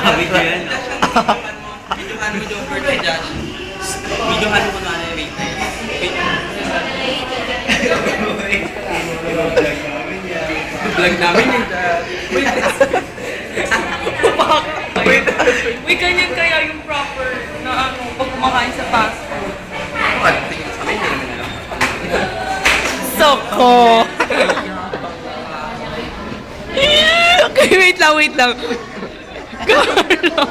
Sabi ko yan. Videohan mo yung birthday, Josh. Videohan mo na ano yung wait na yan. Vlog namin yun, Josh. Uy, ganyan kaya yung proper na ano, pag kumakain sa fast food. Tingin sa amin, hindi namin alam. Soko! Okay, wait lang. Carlo!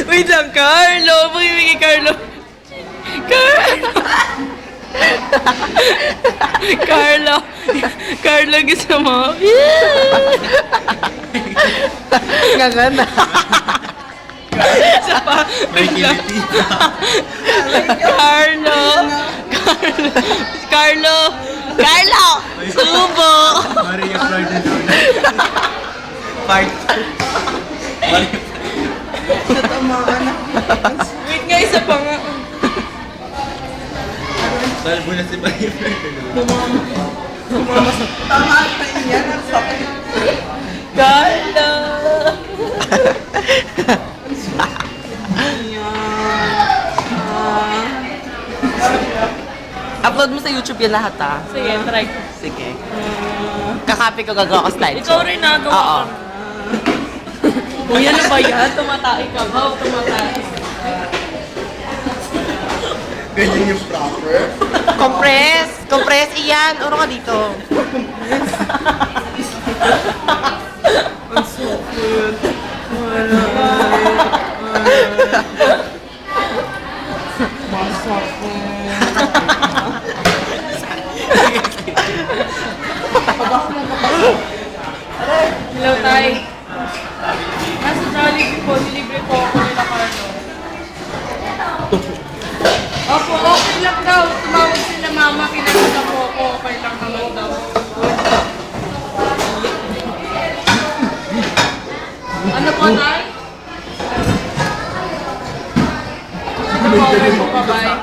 Wait lang, Carlo! Pakibigay, Carlo! Carlo, gusto mo? Gagana. Isa pa. Wait lang. Carlo! Subo! Maria Florida Luna. Part 2. Wait nga, isa pa nga. Talbo na si Maria Florida Luna. Carlo! Upload mo sa YouTube yan lahat ah. Sige, try ko. Sige. Kakopy ko, gagawa ko slide. Ikaw rin nagawa Oo. ka. Uy, ano ba yan? Tumatay ka ba? O tumatay? Ganyan yung proper. Compress, iyan. Uro ka dito. Hello, Tay. Nasa Jollibee po, delivery po ako nila Carlo. Opo, okay lang daw. Tumawag sila mama, pinagkita po ako. Okay lang naman daw. Ano po, Tay? Sige po, okay po, bye-bye.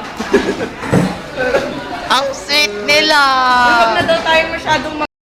Ang sweet nila. Huwag na daw tayo masyadong